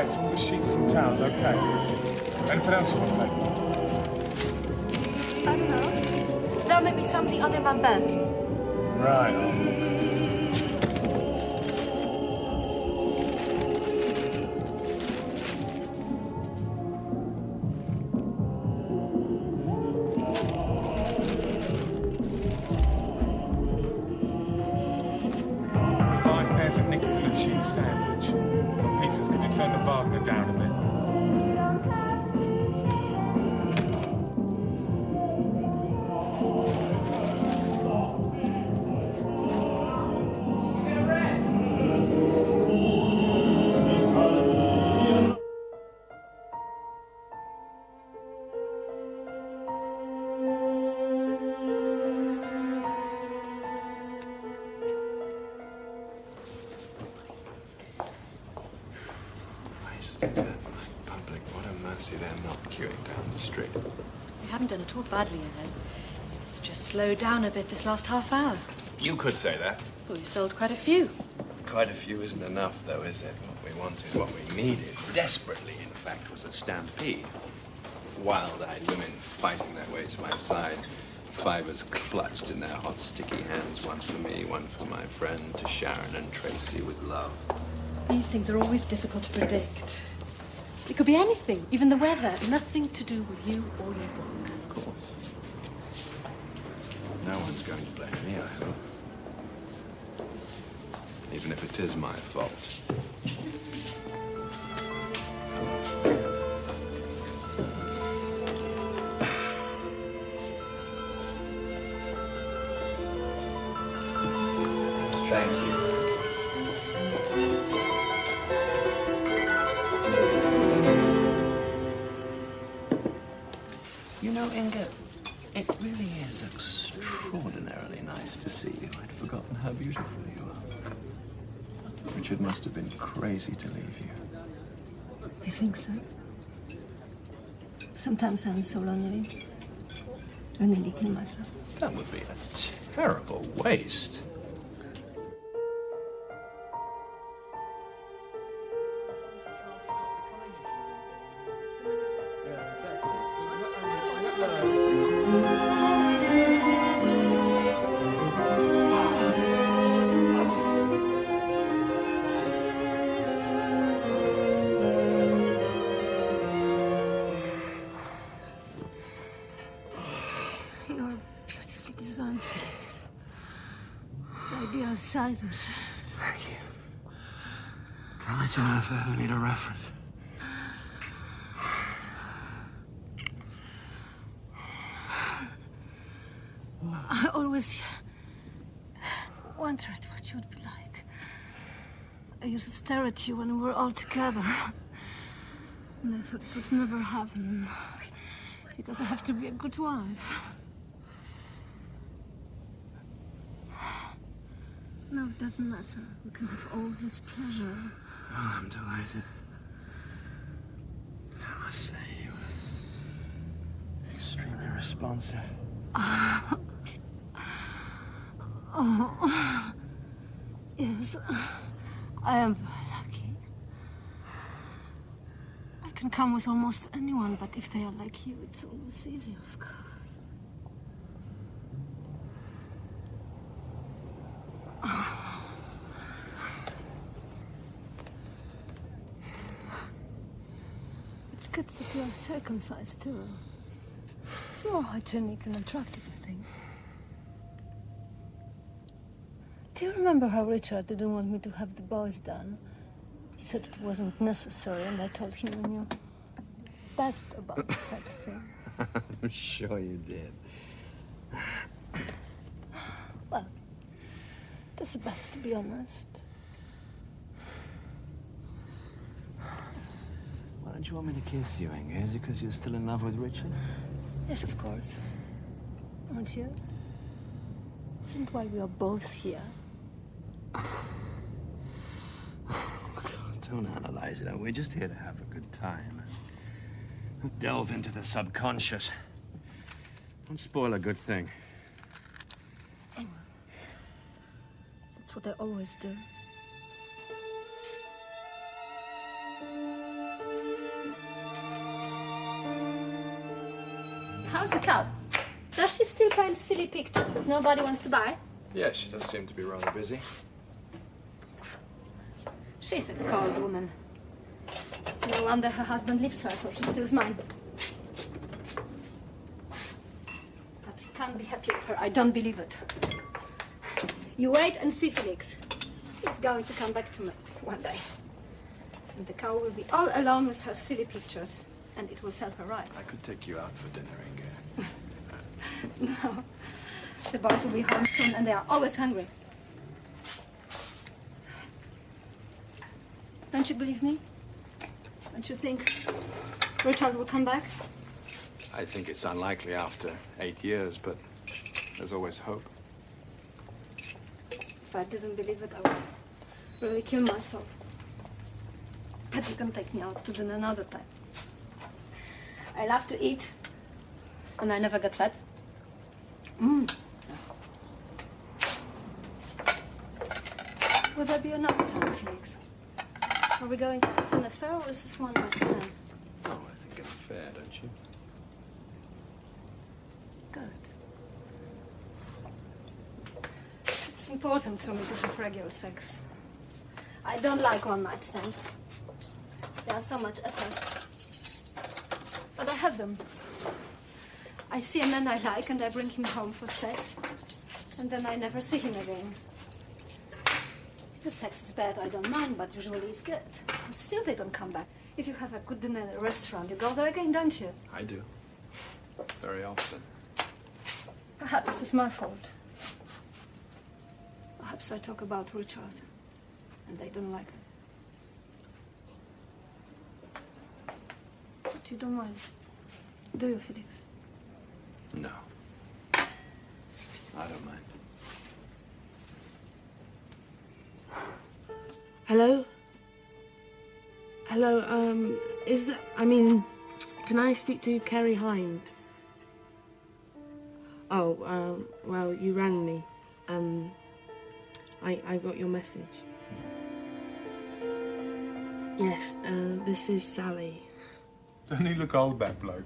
wet, all the sheets and towels, okay. Anything else you want to take? I don't know. There may be something under my bed. Right. 5 pairs of knickers and a cheese sandwich. What pieces could you turn the Wagner down a bit? Public, what a mercy they're not queuing down the street. We haven't done at all badly, Helen. It's just slowed down a bit this last half hour. You could say that. But we sold quite a few. Quite a few isn't enough, though, is it? What we wanted, what we needed, desperately, in fact, was a stampede. Wild-eyed women fighting their way to my side. Fivers clutched in their hot, sticky hands, one for me, one for my friend, to Sharon and Tracy with love. These things are always difficult to predict. It could be anything, even the weather. Nothing to do with you or your book. Of course. No one's going to blame me, I hope. Even if it is my fault. Thank you. You know, Inger, it really is extraordinarily nice to see you. I'd forgotten how beautiful you are. Richard must have been crazy to leave you. I think so. Sometimes I'm so lonely. I nearly kill myself. That would be a terrible waste. You're beautifully designed, Felix. The ideal size and shape. Thank you. I'll let you know if I ever need a reference. I always wondered what you would be like. I used to stare at you when we were all together. And I thought it would never happen. Because I have to be a good wife. No, it doesn't matter. We can have all this pleasure. Oh, I'm delighted. I must say, you were extremely responsive. Oh, yes. I am very lucky. I can come with almost anyone, but if they are like you, it's always easy, of course. It's good that you are circumcised, too. It's more hygienic and attractive, I think. Do you remember how Richard didn't want me to have the boys done? He said it wasn't necessary, and I told him I knew best about such thing. I'm sure you did. Well, that's the best, to be honest. Why don't you want me to kiss you, Inger? Is it because you're still in love with Richard? Yes, of course. Aren't you? Isn't why we are both here? Don't analyze it. We're just here to have a good time. Don't delve into the subconscious. Don't spoil a good thing. Oh, that's what I always do. How's the cow? Does she still paint silly pictures that nobody wants to buy? Yeah, she does seem to be rather busy. She's a cold woman. No wonder her husband leaves her, so she steals mine. But he can't be happy with her. I don't believe it. You wait and see, Felix. He's going to come back to me one day. And the cow will be all alone with her silly pictures. And it will serve her right. I could take you out for dinner, Inger. No. The boys will be home soon, and they are always hungry. Don't you believe me? Don't you think Richard will come back? I think it's unlikely after 8 years, but there's always hope. If I didn't believe it, I would really kill myself. But you can take me out to dinner another time. I love to eat, and I never get fat. Will there be another time, Felix? Are we going to have an affair, or is this one night stand? Oh, I think it's fair, don't you? Good. It's important to me to have regular sex. I don't like one-night stands. They are so much effort. But I have them. I see a man I like and I bring him home for sex. And then I never see him again. If the sex is bad, I don't mind, but usually it's good. And still they don't come back. If you have a good dinner at a restaurant, you go there again, don't you? I do. Very often. Perhaps it's my fault. Perhaps I talk about Richard, and they don't like it. But you don't mind, do you, Felix? No. I don't mind. Hello? Hello, is that... can I speak to Kerry Hind? Oh, well, you rang me. I got your message. Yes, this is Sally. Don't he look old, that bloke?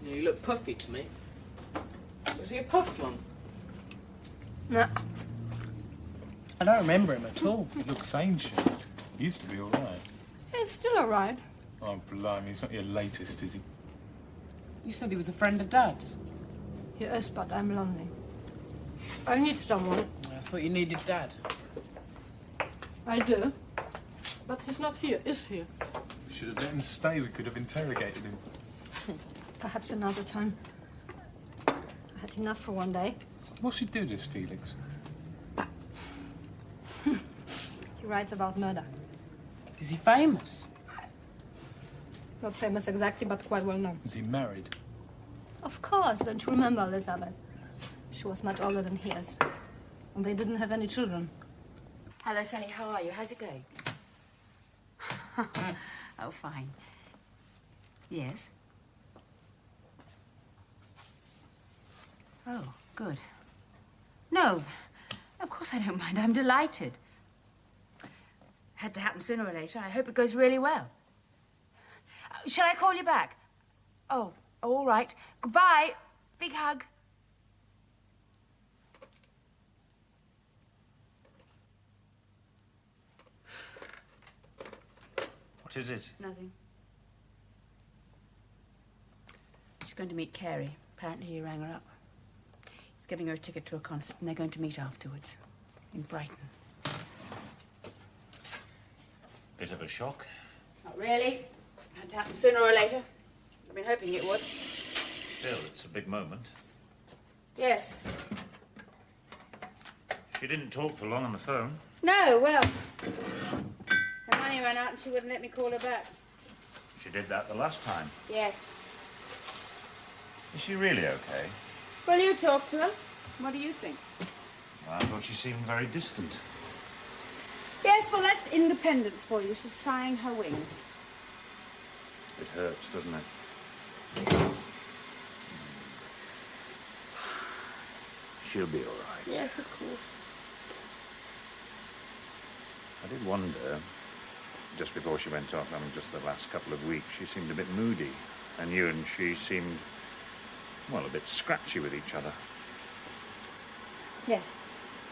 You look puffy to me. Was he a puff one? No. I don't remember him at all. He looks ancient. He used to be all right. He's still all right. Oh, blimey, he's not your latest, is he? You said he was a friend of Dad's. He is, but I'm lonely. I need someone. I thought you needed Dad. I do. But he's not here, is he? Should have let him stay. We could have interrogated him. Perhaps another time. I had enough for one day. What's he do, this Felix? He writes about murder. Is he famous? Not famous exactly, but quite well known. Is he married? Of course, don't you remember Elizabeth? She was much older than he is. And they didn't have any children. Hello, Sally. How are you? How's it going? Oh, fine. Yes? Oh, good. No, of course I don't mind. I'm delighted. Had to happen sooner or later. I hope it goes really well. Shall I call you back? Oh, all right. Goodbye. Big hug. What is it? Nothing. She's going to meet Carey. Apparently he rang her up. He's giving her a ticket to a concert and they're going to meet afterwards. In Brighton. Bit of a shock. Not really. Had to happen sooner or later. I've been hoping it would. Still, it's a big moment. Yes. She didn't talk for long on the phone. No, well. Her money ran out and she wouldn't let me call her back. She did that the last time. Yes. Is she really okay? Well, you talk to her. What do you think? Well, I thought she seemed very distant. Yes, well, that's independence for you. She's trying her wings. It hurts, doesn't it? She'll be all right. Yes, of course. I did wonder, just before she went off, just the last couple of weeks, she seemed a bit moody. And you and she seemed well, a bit scratchy with each other. Yeah.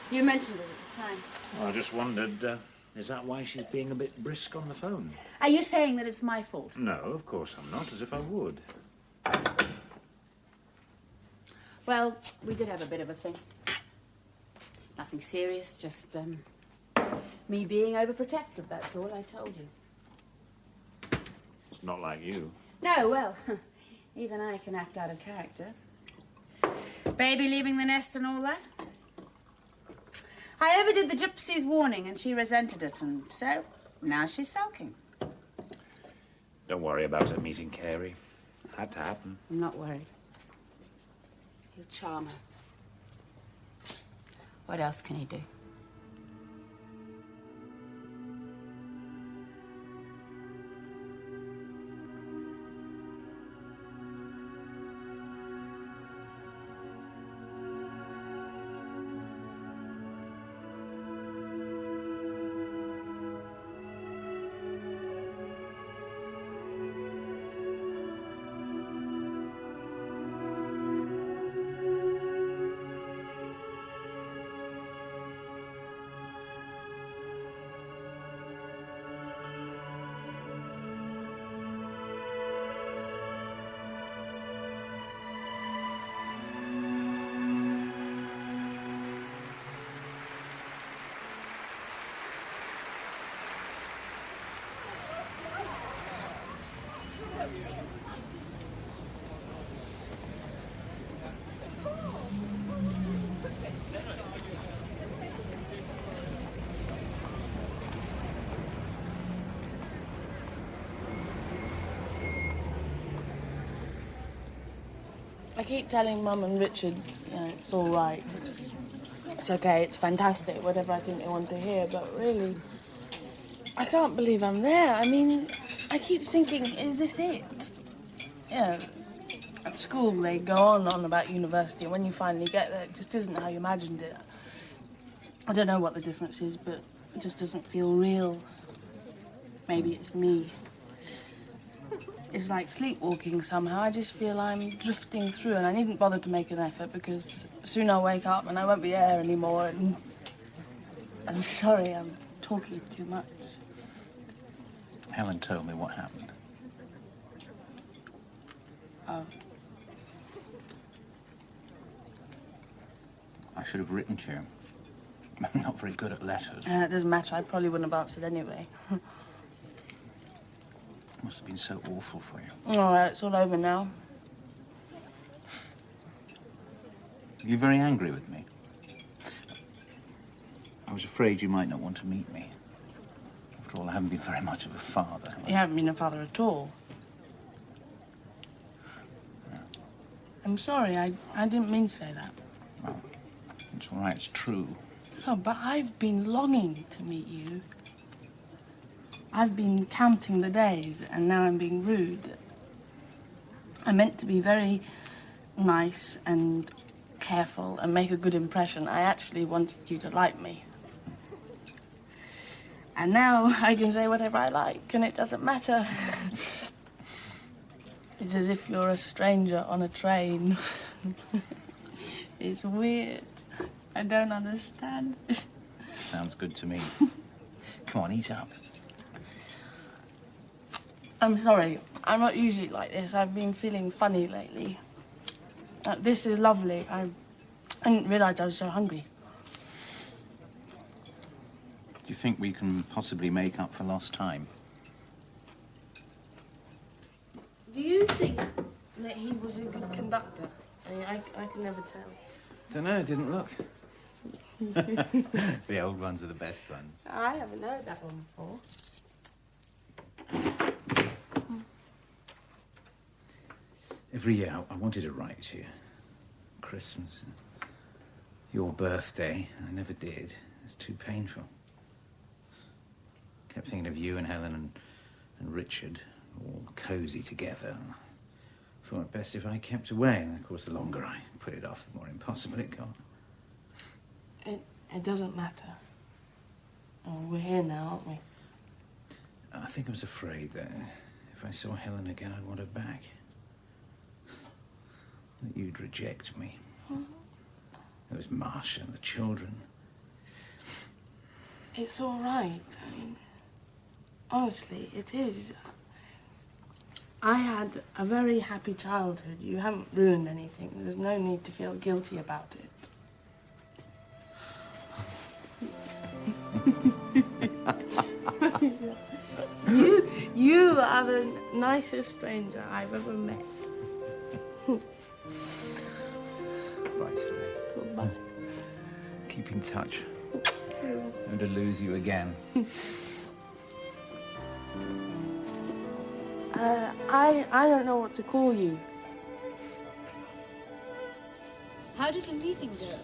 You mentioned it at the time. Well, I just wondered, is that why she's being a bit brisk on the phone? Are you saying that it's my fault? No, of course I'm not, as if I would. Well, we did have a bit of a thing. Nothing serious, just, me being overprotective, that's all I told you. It's not like you. No, well, even I can act out of character. Baby leaving the nest and all that. I overdid the gypsy's warning and she resented it, and so now she's sulking. Don't worry about her meeting Carey. Had to happen. I'm not worried. He'll charm her. What else can he do? I keep telling Mum and Richard, you know, it's all right, it's okay, it's fantastic, whatever I think they want to hear, but really, I can't believe I'm there. I mean, I keep thinking, is this it? You know, at school they go on about university, and when you finally get there, it just isn't how you imagined it. I don't know what the difference is, but it just doesn't feel real. Maybe it's me. It's like sleepwalking somehow. I just feel I'm drifting through, and I needn't bother to make an effort because soon I'll wake up and I won't be there anymore. And I'm sorry, I'm talking too much. Helen told me what happened. Oh. I should have written to you. I'm not very good at letters. It doesn't matter. I probably wouldn't have answered anyway. It must have been so awful for you. All right, it's all over now. You're very angry with me. I was afraid you might not want to meet me. After all, I haven't been very much of a father. You haven't been a father at all. Yeah. I'm sorry, I didn't mean to say that. Well, it's all right, it's true. Oh, but I've been longing to meet you. I've been counting the days, and now I'm being rude. I meant to be very nice and careful and make a good impression. I actually wanted you to like me. And now I can say whatever I like, and it doesn't matter. It's as if you're a stranger on a train. It's weird. I don't understand. Sounds good to me. Come on, eat up. I'm sorry. I'm not usually like this. I've been feeling funny lately. This is lovely. I didn't realise I was so hungry. Do you think we can possibly make up for lost time? Do you think that he was a good conductor? I can never tell. Don't know, didn't look. The old ones are the best ones. I haven't heard that one before. Every year I wanted to write to you. Christmas, your birthday. I never did. It's too painful. Kept thinking of you and Helen and Richard, all cosy together. Thought it best if I kept away, and of course the longer I put it off, the more impossible it got. It doesn't matter. Oh, we're here now, aren't we? I think I was afraid that if I saw Helen again, I'd want her back. that you'd reject me. There was Marcia and the children. It's all right. I mean, honestly, it is. I had a very happy childhood. You haven't ruined anything. There's no need to feel guilty about it. You are the nicest stranger I've ever met. Bye, Sue. Goodbye. Keep in touch. Never to lose you again. I don't know what to call you. How did the meeting go?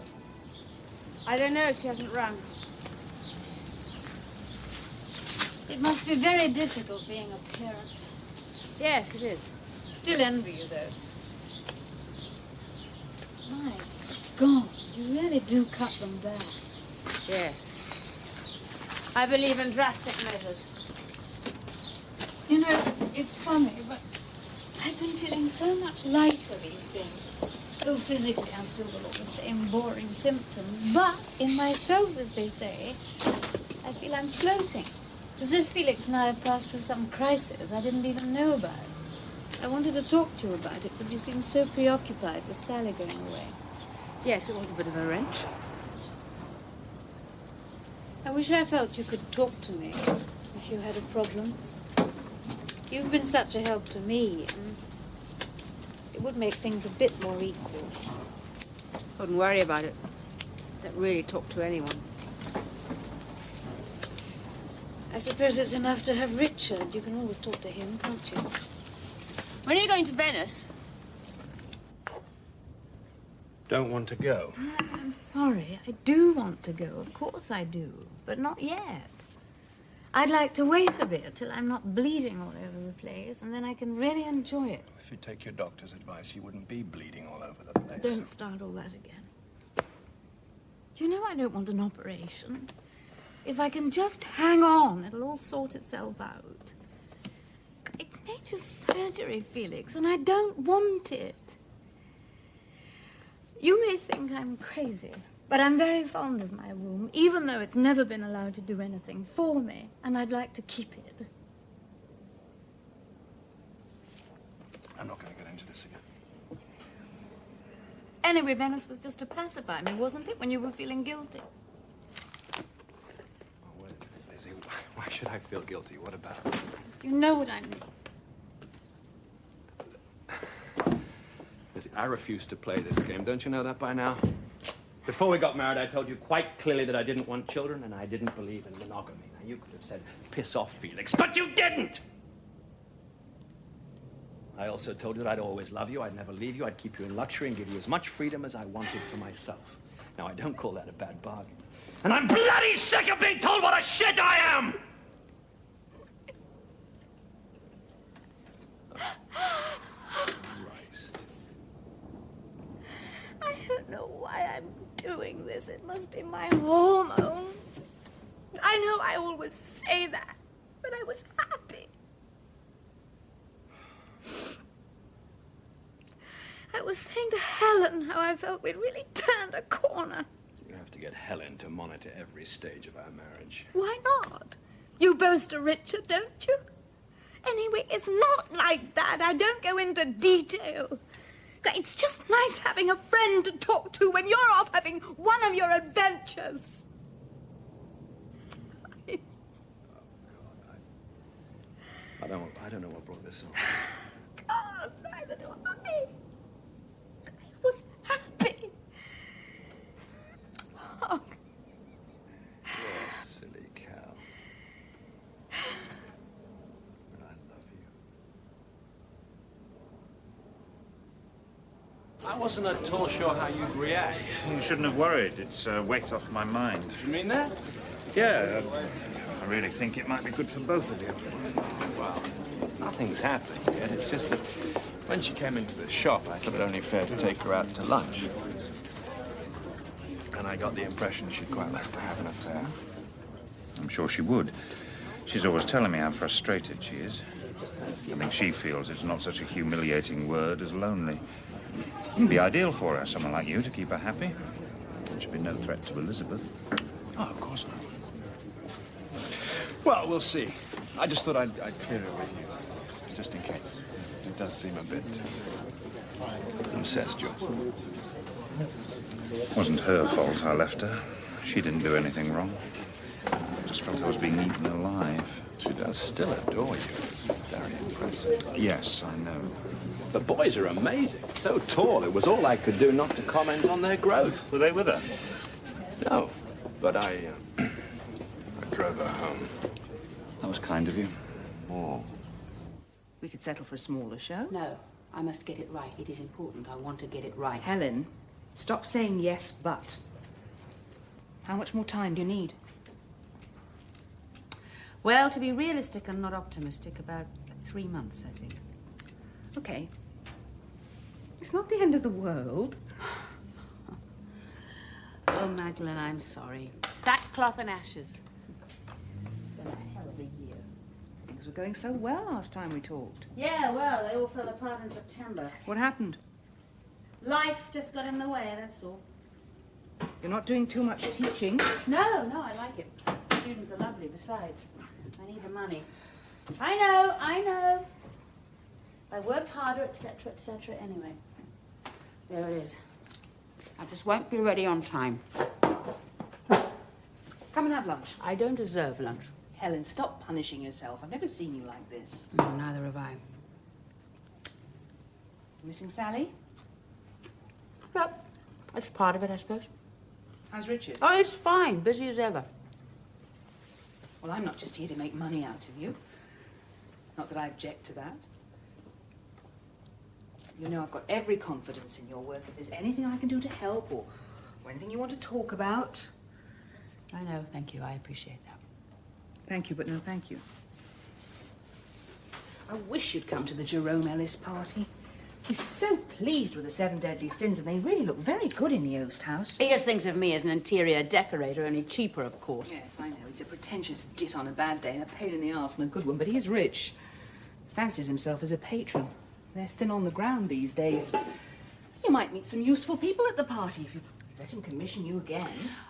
I don't know, she hasn't rung. It must be very difficult being a parent. Yes, it is. Still envy you, though. My God, you really do cut them back. Yes. I believe in drastic measures. You know, it's funny, but I've been feeling so much lighter these days. Though physically I've still got all the same boring symptoms, but in myself, as they say, I feel I'm floating. It's as if Felix and I have passed through some crisis I didn't even know about. I wanted to talk to you about it, but you seemed so preoccupied with Sally going away. Yes, it was a bit of a wrench. I wish I felt you could talk to me if you had a problem. You've been such a help to me, and it would make things a bit more equal. Wouldn't worry about it. Don't really talk to anyone. I suppose it's enough to have Richard. You can always talk to him, can't you? When are you going to Venice? Don't want to go. I'm sorry. I do want to go. Of course I do. But not yet. I'd like to wait a bit till I'm not bleeding all over the place, and then I can really enjoy it. If you take your doctor's advice, you wouldn't be bleeding all over the place. Don't start all that again. You know I don't want an operation. If I can just hang on, it'll all sort itself out. It's major surgery, Felix, and I don't want it. You may think I'm crazy, but I'm very fond of my room, even though it's never been allowed to do anything for me, and I'd like to keep it. I'm not going to get into this again. Anyway, Venice was just to pacify me, wasn't it, when you were feeling guilty? Oh, wait a minute, Lizzie. Why should I feel guilty? What about it? You know what I mean. Lizzie, I refuse to play this game. Don't you know that by now? Before we got married, I told you quite clearly that I didn't want children and I didn't believe in monogamy. Now, you could have said, piss off, Felix, but you didn't! I also told you that I'd always love you, I'd never leave you, I'd keep you in luxury and give you as much freedom as I wanted for myself. Now, I don't call that a bad bargain. And I'm bloody sick of being told what a shit I am! Christ. I don't know why I'm doing this. It must be my hormones. I know I always say that, but I was happy. I was saying to Helen how I felt we'd really turned a corner. You have to get Helen to monitor every stage of our marriage. Why not? You boast of Richard, don't you? Anyway, it's not like that. I don't go into detail. It's just nice having a friend to talk to when you're off having one of your adventures. I don't know what brought this on. God, neither do I. I was happy. Oh. You're a silly cow. But I love you. I wasn't at all sure how you'd react. You shouldn't have worried. It's a weight off my mind. Do you mean that? Yeah, I really think it might be good for both of you. Well, nothing's happened yet. It's just that when she came into the shop, I thought it only fair to take her out to lunch. And I got the impression she'd quite like to have an affair. I'm sure she would. She's always telling me how frustrated she is. I think she feels it's not such a humiliating word as lonely. It'd be ideal for her, someone like you, to keep her happy. There should be no threat to Elizabeth. Oh, of course not. Well, we'll see. I just thought I'd clear it with you, just in case. It does seem a bit incestuous. It wasn't her fault I left her. She didn't do anything wrong. I just felt I was being eaten alive. She does still adore you. It's very impressive. Yes, I know. The boys are amazing. So tall, it was all I could do not to comment on their growth. Were they with her? No, but I drove her home. That was kind of you. Oh. We could settle for a smaller show. No, I must get it right. It is important. I want to get it right. Helen, stop saying yes, but. How much more time do you need? Well, to be realistic and not optimistic, about 3 months, I think. Okay. It's not the end of the world. Oh, Magdalene, I'm sorry. Sackcloth and ashes. It's been a hell of a year. Things were going so well last time we talked. Yeah, well, they all fell apart in September. What happened? Life just got in the way, that's all. You're not doing too much teaching. No, I like it. Students are lovely, besides. I need the money. I know. I worked harder, etc., anyway. There it is. I just won't be ready on time. Come and have lunch. I don't deserve lunch. Helen, stop punishing yourself. I've never seen you like this. No, neither have I. Missing Sally? Yep. That's part of it, I suppose. How's Richard? Oh, it's fine. Busy as ever. Well, I'm not just here to make money out of you. Not that I object to that. You know I've got every confidence in your work. If there's anything I can do to help or anything you want to talk about. I know, thank you. I appreciate that. Thank you, but no thank you. I wish you'd come to the Jerome Ellis party. He's so pleased with the 7 Deadly Sins, and they really look very good in the Yost house. He just thinks of me as an interior decorator, only cheaper, of course. Yes, I know. He's a pretentious git on a bad day and a pain in the arse on a good one, but he is rich. Fancies himself as a patron. They're thin on the ground these days. You might meet some useful people at the party if you let him commission you again.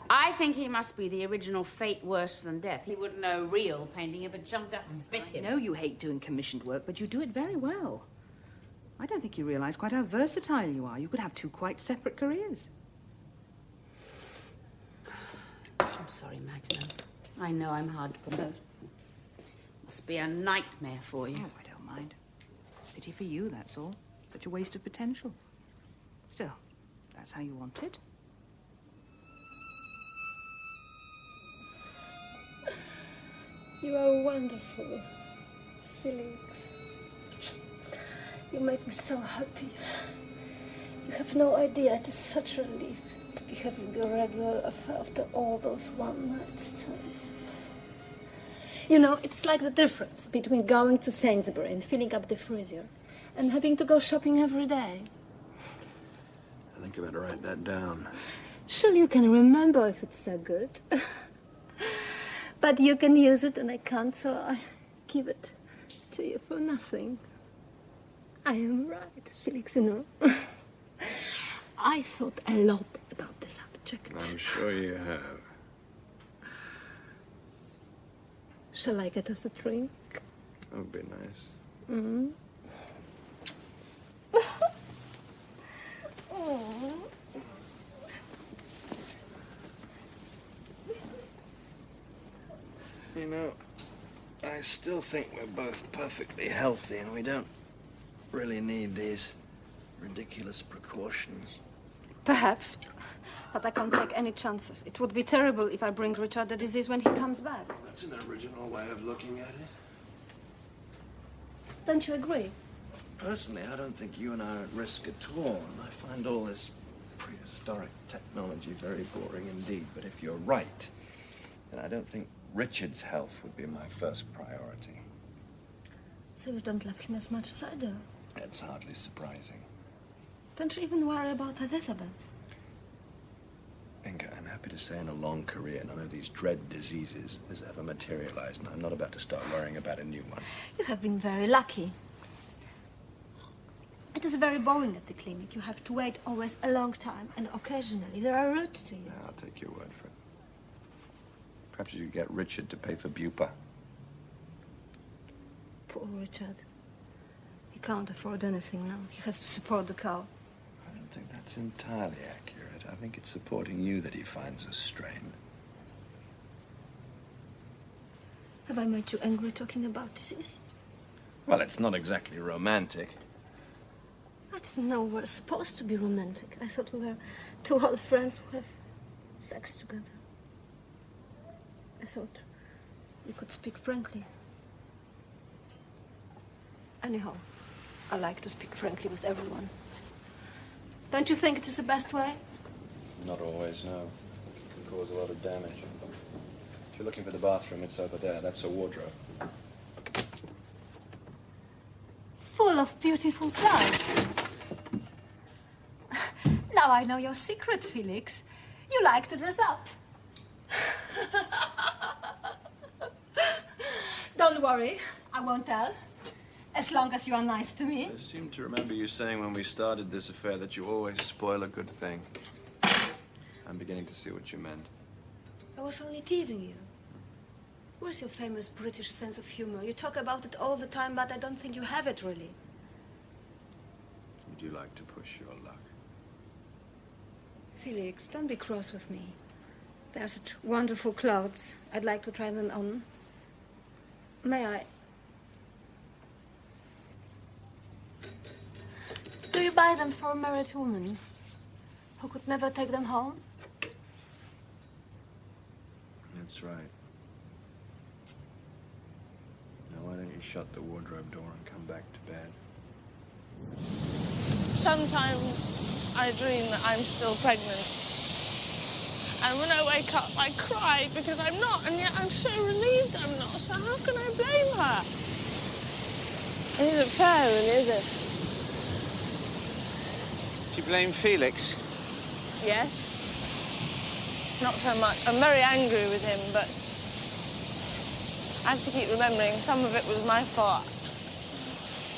I think he must be the original fate worse than death. He wouldn't know real painting if it jumped up and bit him. I know you hate doing commissioned work, but you do it very well. I don't think you realise quite how versatile you are. You could have 2 quite separate careers. I'm sorry, Magdalene. I know I'm hard to promote. Must be a nightmare for you. Oh, I don't mind. Pity for you, that's all. Such a waste of potential. Still, that's how you want it. You are wonderful, Felix. You make me so happy. You have no idea, it is such a relief to be having a regular affair after all those one-night stands. You know, it's like the difference between going to Sainsbury and filling up the freezer and having to go shopping every day. I think I better write that down. Surely you can remember if it's so good. But you can use it and I can't, so I give it to you for nothing. I am right, Felix, you know. I thought a lot about the subject. I'm sure you have. Shall I get us a drink? That would be nice. Mm. You know, I still think we're both perfectly healthy and we don't really need these ridiculous precautions. Perhaps, but I can't take any chances. It would be terrible if I bring Richard the disease when he comes back. That's an original way of looking at it. Don't you agree? Personally, I don't think you and I are at risk at all, and I find all this prehistoric technology very boring indeed. But if you're right, then I don't think Richard's health would be my first priority. So you don't love him as much as I do? That's hardly surprising. Don't you even worry about Elizabeth? Inger, I'm happy to say in a long career, none of these dread diseases has ever materialized, and I'm not about to start worrying about a new one. You have been very lucky. It is very boring at the clinic. You have to wait always a long time, and occasionally there are rude to you. Yeah, I'll take your word for it. Perhaps you could get Richard to pay for Bupa. Poor Richard. He can't afford anything now. He has to support the cow. I don't think that's entirely accurate. I think it's supporting you that he finds a strain. Have I made you angry talking about disease? Well, it's not exactly romantic. I didn't know we were supposed to be romantic. I thought we were two old friends who have sex together. I thought we could speak frankly. Anyhow, I like to speak frankly with everyone. Don't you think it is the best way? Not always, no. It can cause a lot of damage. If you're looking for the bathroom, it's over there. That's a wardrobe. Full of beautiful clothes. Now I know your secret, Felix. You like to dress up. Don't worry, I won't tell. As long as you are nice to me. I seem to remember you saying when we started this affair that you always spoil a good thing. I'm beginning to see what you meant. I was only teasing you. Where's your famous British sense of humor? You talk about it all the time, but I don't think you have it really. Would you like to push your luck? Felix, don't be cross with me. They are such wonderful clothes. I'd like to try them on. May I? Do you buy them for a married woman who could never take them home? That's right. Now, why don't you shut the wardrobe door and come back to bed? Sometimes I dream that I'm still pregnant. And when I wake up, I cry because I'm not, and yet I'm so relieved I'm not. So how can I blame her? It isn't fair, really, is it? Do you blame Felix? Yes. Not so much. I'm very angry with him, but I have to keep remembering some of it was my fault.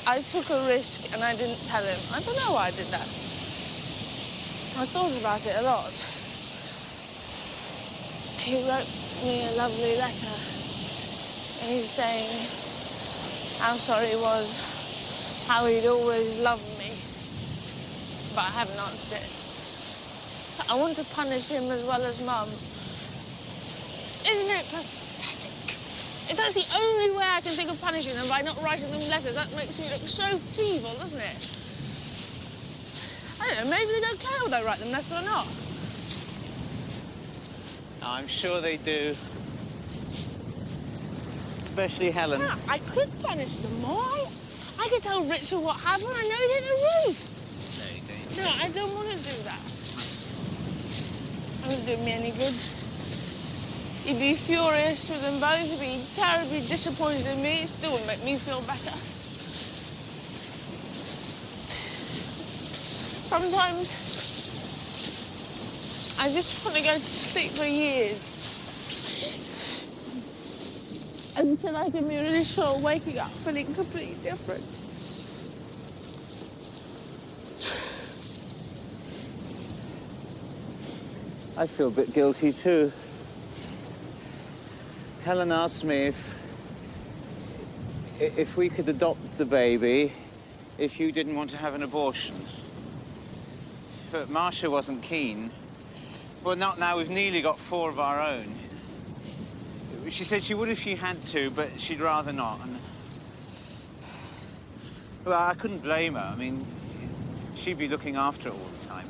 I took a risk and I didn't tell him. I don't know why I did that. I thought about it a lot. He wrote me a lovely letter. He was saying how sorry he was, how he'd always loved me. But I haven't answered it. I want to punish him as well as Mum. Isn't it pathetic? If that's the only way I can think of punishing them, by not writing them letters, that makes me look so feeble, doesn't it? I don't know, maybe they don't care whether I write them letters or not. I'm sure they do. Especially Helen. Yeah, I could punish them more. I could tell Richard what happened. I know he hit the roof. No, you don't. No, I don't want to do that. It wouldn't do me any good. He'd be furious with them both. He'd be terribly disappointed in me. It still wouldn't make me feel better. Sometimes I just want to go to sleep for years. Until I can be really sure waking up feeling completely different. I feel a bit guilty too. Helen asked me if we could adopt the baby if you didn't want to have an abortion. But Marcia wasn't keen. Well, not now. We've nearly got 4 of our own. She said she would if she had to, but she'd rather not. And well, I couldn't blame her. I mean, she'd be looking after it all the time.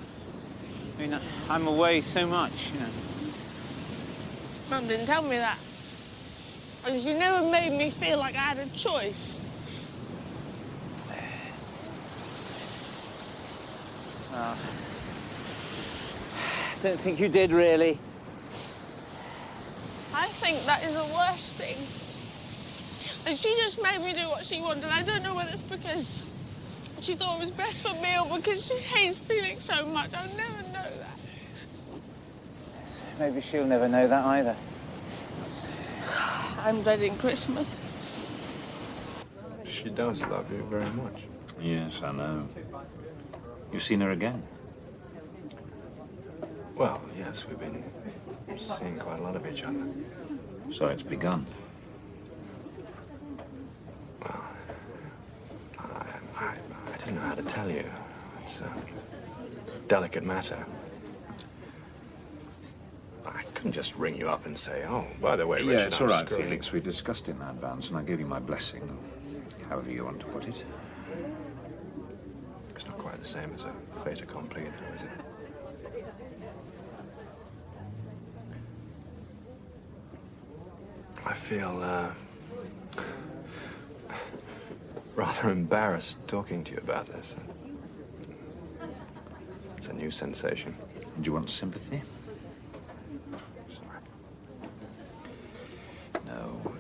I mean, I'm away so much, you know. Mum didn't tell me that. And she never made me feel like I had a choice. I don't think you did, really. I think that is the worst thing. And she just made me do what she wanted. I don't know whether it's because she thought it was best for me or because she hates Felix so much. I'll never know that. Yes, maybe she'll never know that either. I'm dreading Christmas. She does love you very much. Yes, I know. You've seen her again? Well, yes, we've been seeing quite a lot of each other. So it's begun. Well, I don't know how to tell you. It's a delicate matter. I couldn't just ring you up and say, oh, by the way, Richard, Yeah, it's all right, screwing. Felix. We discussed in advance, and I gave you my blessing, however you want to put it. It's not quite the same as a fait accompli, though, is it? I feel, rather embarrassed talking to you about this. It's a new sensation. Do you want sympathy? Sorry. No.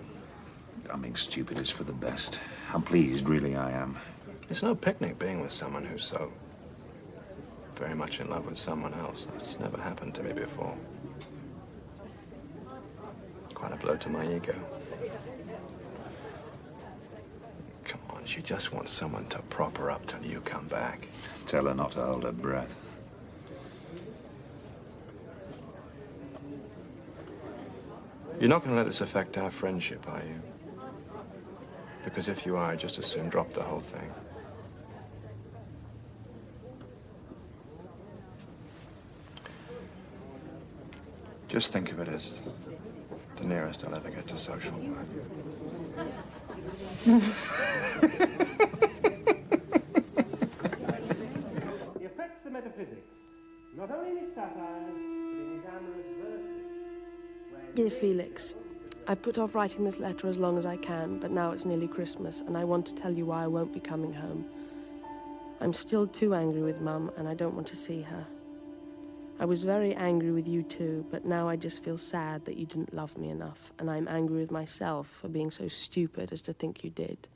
I'm being stupid is for the best. I'm pleased, really, I am. It's no picnic being with someone who's so very much in love with someone else. It's never happened to me before. Quite a blow to my ego. Come on, she just wants someone to prop her up till you come back. Tell her not to hold her breath. You're not going to let this affect our friendship, are you? Because if you are, I'd just as soon drop the whole thing. Just think of it as the nearest I'll ever get to social work. He affects the metaphysics, not only in his satires, but in his amorous verses. Dear Felix, I've put off writing this letter as long as I can, but now it's nearly Christmas, and I want to tell you why I won't be coming home. I'm still too angry with Mum, and I don't want to see her. I was very angry with you too, but now I just feel sad that you didn't love me enough, and I'm angry with myself for being so stupid as to think you did.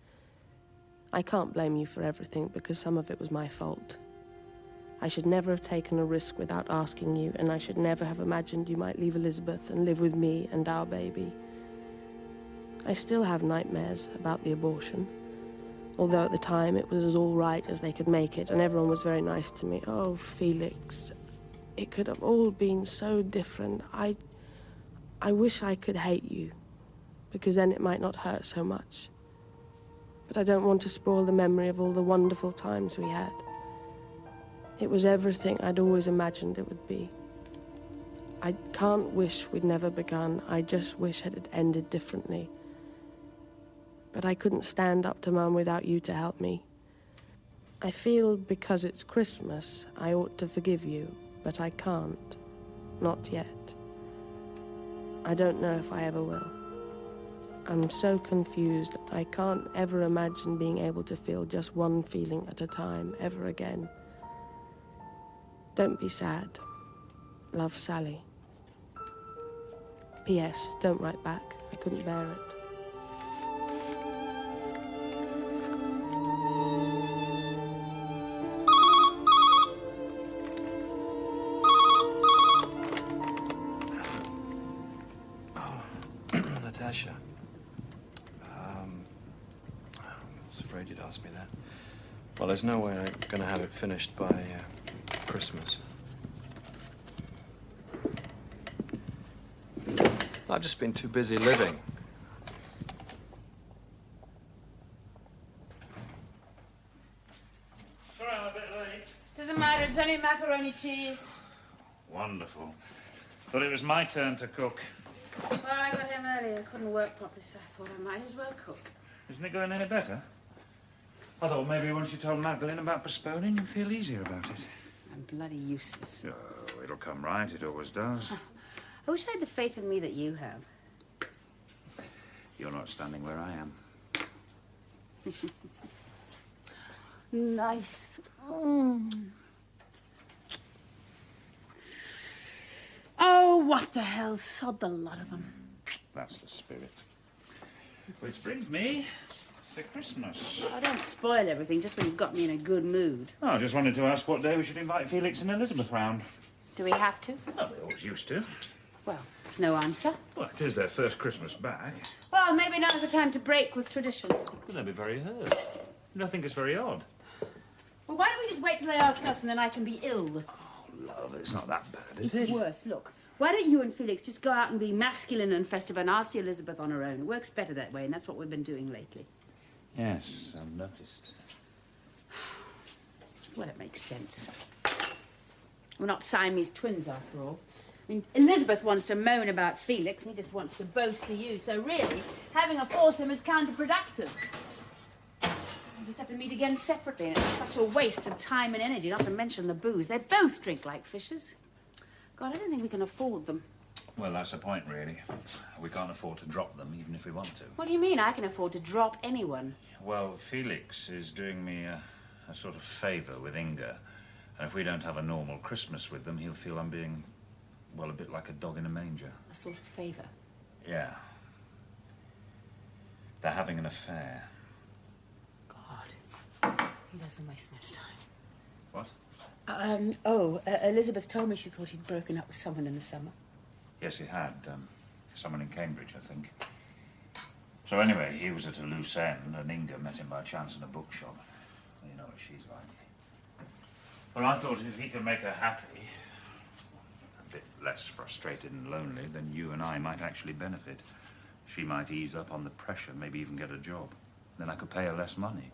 I can't blame you for everything, because some of it was my fault. I should never have taken a risk without asking you, and I should never have imagined you might leave Elizabeth and live with me and our baby. I still have nightmares about the abortion, although at the time it was as all right as they could make it, and everyone was very nice to me. Oh, Felix, it could have all been so different. I wish I could hate you, because then it might not hurt so much. But I don't want to spoil the memory of all the wonderful times we had. It was everything I'd always imagined it would be. I can't wish we'd never begun. I just wish it had ended differently. But I couldn't stand up to Mum without you to help me. I feel because it's Christmas, I ought to forgive you, but I can't. Not yet. I don't know if I ever will. I'm so confused, I can't ever imagine being able to feel just one feeling at a time, ever again. Don't be sad. Love, Sally. P.S. Don't write back. I couldn't bear it. Natasha. I was afraid you'd ask me that. Well, there's no way I'm going to have it finished by Christmas. I've just been too busy living. Sorry, I'm a bit late. Doesn't matter, it's only macaroni cheese. Wonderful. Thought it was my turn to cook. Well, I got home early. I couldn't work properly, so I thought I might as well cook. Isn't it going any better? I thought maybe once you told Magdalene about postponing, you'd feel easier about it. I'm bloody useless. Oh, it'll come right. It always does. I wish I had the faith in me that you have. You're not standing where I am. Nice. Oh, what the hell? Sod the lot of them. That's the spirit. Which brings me to Christmas. Oh, don't spoil everything just when you've got me in a good mood. Oh, I just wanted to ask what day we should invite Felix and Elizabeth round. Do we have to? Well, they always used to. Well, it's no answer. Well, it is their first Christmas back. Well, maybe now's the time to break with tradition. Well, they'll be very hurt. You don't think it's very odd? Well, why don't we just wait till they ask us and then I can be ill? Oh, love, it's not that bad, is It's it? worse, look. Why don't you and Felix just go out and be masculine and festive, and I'll see Elizabeth on her own. It works better that way, and that's what we've been doing lately. Yes, I've noticed. Well, it makes sense. We're not Siamese twins, after all. I mean, Elizabeth wants to moan about Felix, and he just wants to boast to you. So really, having a foursome is counterproductive. You just have to meet again separately, and it's such a waste of time and energy, not to mention the booze. They both drink like fishes. God, I don't think we can afford them. Well, that's the point, really. We can't afford to drop them, even if we want to. What do you mean I can afford to drop anyone? Well, Felix is doing me a sort of favour with Inger. And if we don't have a normal Christmas with them, he'll feel I'm being, well, a bit like a dog in a manger. A sort of favour? Yeah. They're having an affair. God. He doesn't waste much time. What? Elizabeth told me she thought he'd broken up with someone in the summer. Yes, he had. Someone in Cambridge, I think. So anyway, he was at a loose end, and Inger met him by chance in a bookshop. You know what she's like. Well, I thought if he could make her happy, a bit less frustrated and lonely, then you and I might actually benefit. She might ease up on the pressure, maybe even get a job. Then I could pay her less money.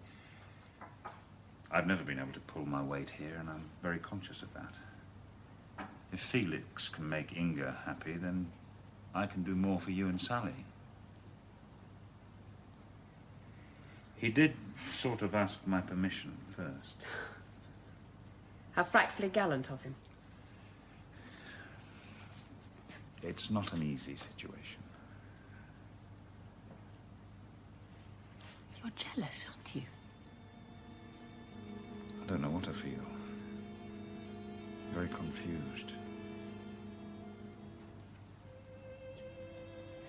I've never been able to pull my weight here, and I'm very conscious of that. If Felix can make Inger happy, then I can do more for you and Sally. He did sort of ask my permission first. How frightfully gallant of him. It's not an easy situation. You're jealous, aren't you? I don't know what I feel. Very confused.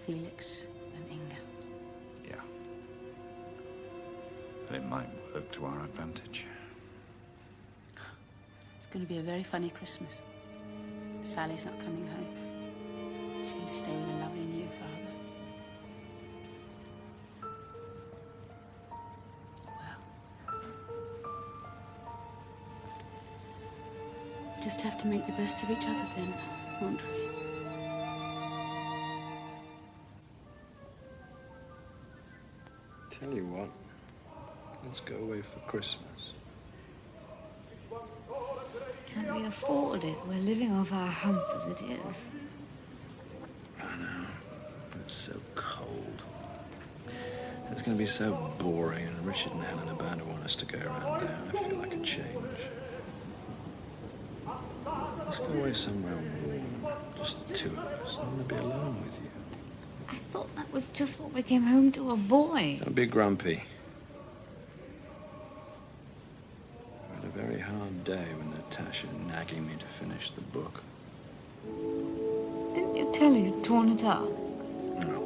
Felix and Inger. Yeah. But it might work to our advantage. It's going to be a very funny Christmas. Sally's not coming home. She's going to stay with a lovely new father. We'll just have to make the best of each other then, won't we? Tell you what, let's go away for Christmas. Can't we afford it? We're living off our hump as it is. I know, but it's so cold. It's going to be so boring, and Richard and Helen are bound to want us to go around there. I feel like a change. Let's go away somewhere warm, just the two of us. I want to be alone with you. I thought that was just what we came home to avoid. Don't be grumpy. I had a very hard day with Natasha nagging me to finish the book. Didn't you tell her you'd torn it up? No.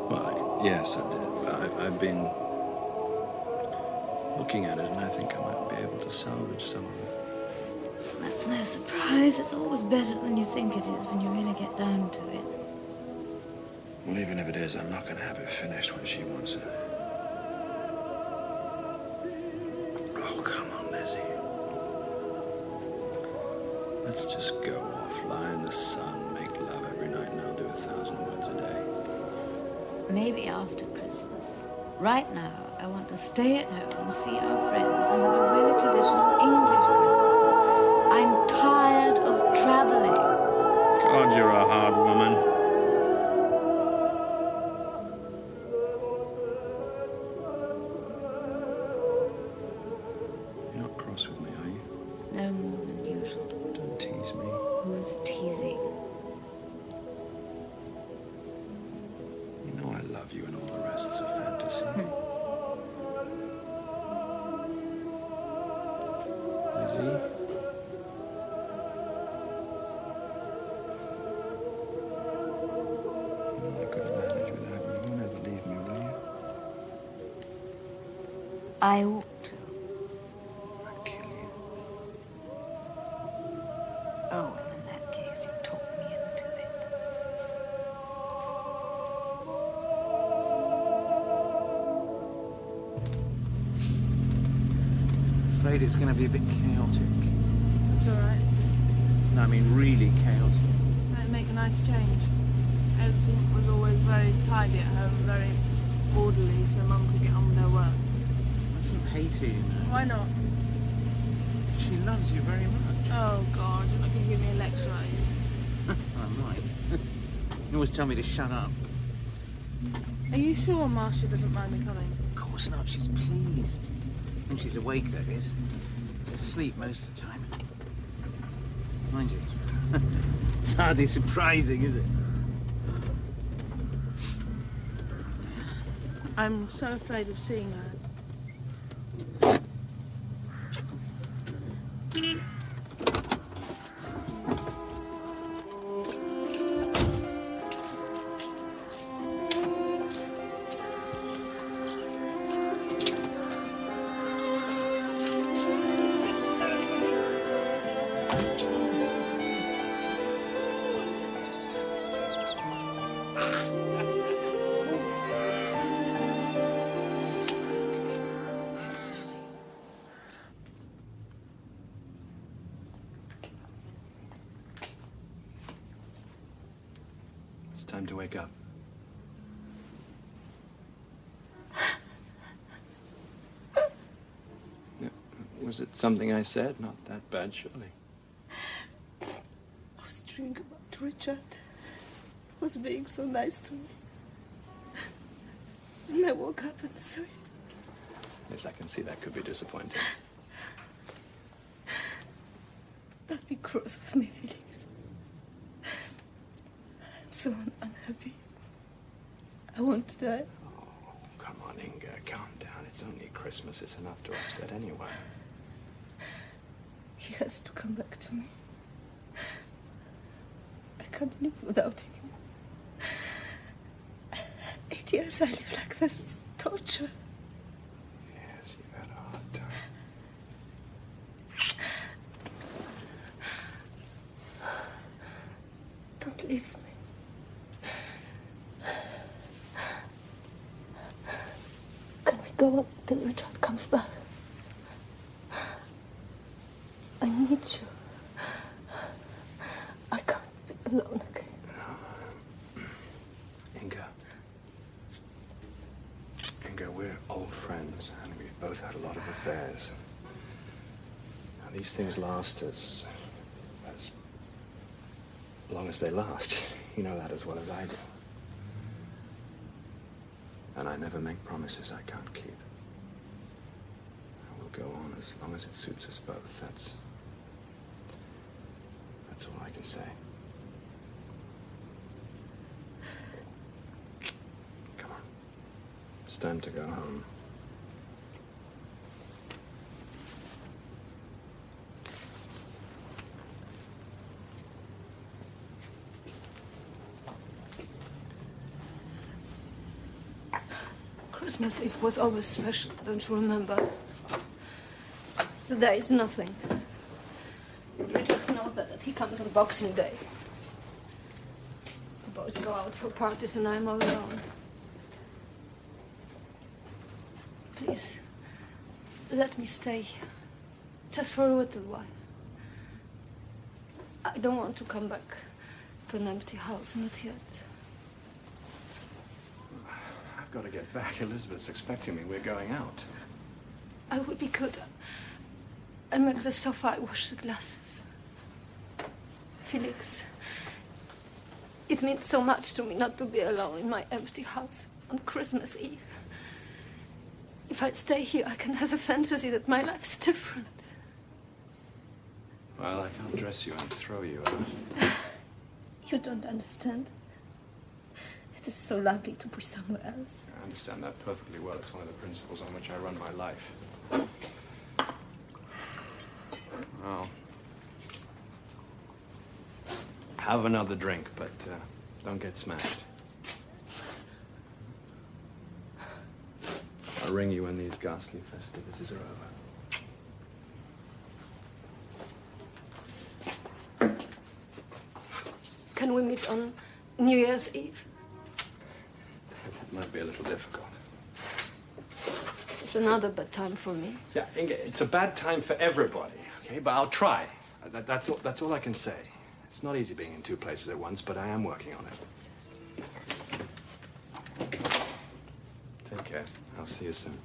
Well, yes, I did. But I've been looking at it, and I think I might be able to salvage some of it. That's no surprise. It's always better than you think it is when you really get down to it. Well, even if it is, I'm not going to have it finished when she wants it. Oh, come on, Lizzie. Let's just go off, lie in the sun, make love every night, and I'll do 1,000 words a day. Maybe after Christmas. Right now, I want to stay at home and see our friends and have a really traditional English Christmas. I'm tired of traveling. God, you're a hard woman. You're not cross with me, are you? No more than usual. Don't tease me. Who's teasing? You know I love you, and all the rest's a fantasy. Lizzie? I couldn't manage without you. You'll never leave me, will you? I ought to. I'd kill you. Oh, well, in that case, you talked me into it. afraid it's going to be a bit chaotic. It's all right. No, I mean really chaotic. It'd make a nice change. Everything was always very tidy at home, very orderly, so Mum could get on with her work. I doesn't hate her, you know. Why not? She loves you very much. Oh, God, you're not going to give me a lecture, are you? I might. You always tell me to shut up. Are you sure Marcia doesn't mind me coming? Of course not, she's pleased. When she's awake, that is. Asleep most of the time. Mind you, it's hardly surprising, is it? I'm so afraid of seeing her. Time to wake up. Yeah, was it something I said? Not that bad, surely. I was dreaming about Richard. He was being so nice to me. And I woke up and saw him. Yes, I can see that could be disappointing. Don't be cross with me, Felix. I'm so unhappy. I want to die. Oh, come on, Inger, calm down. It's only Christmas. It's enough to upset anyone. He has to come back to me. I can't live without him. 8 years I live like this. It's torture. Yes, you've had a hard time. Don't leave me. Can we go until Richard comes back? I need you. I can't be alone again. Inger, we're old friends, and we've both had a lot of affairs. Now, these things last as long as they last. You know that as well as I do. And I never make promises I can't keep. I will go on as long as it suits us both. That's all I can say. Come on. It's time to go home. Christmas Eve was always special, don't you remember? There is nothing. Richard knows that he comes on Boxing Day. The boys go out for parties and I'm all alone. Please, let me stay here. Just for a little while. I don't want to come back to an empty house, not yet. I've got to get back. Elizabeth's expecting me. We're going out. I will be good. I make the sofa, I wash the glasses. Felix, it means so much to me not to be alone in my empty house on Christmas Eve. If I stay here, I can have a fantasy that my life is different. Well, I can't dress you and throw you out. You don't understand. It is so lovely to be somewhere else. I understand that perfectly well. It's one of the principles on which I run my life. Well, have another drink, but don't get smashed. I'll ring you when these ghastly festivities are over. Can we meet on New Year's Eve? It might be a little difficult. It's another bad time for me. Yeah, Inger, it's a bad time for everybody, okay? But I'll try. That's all I can say. It's not easy being in two places at once, but I am working on it. Take care. I'll see you soon.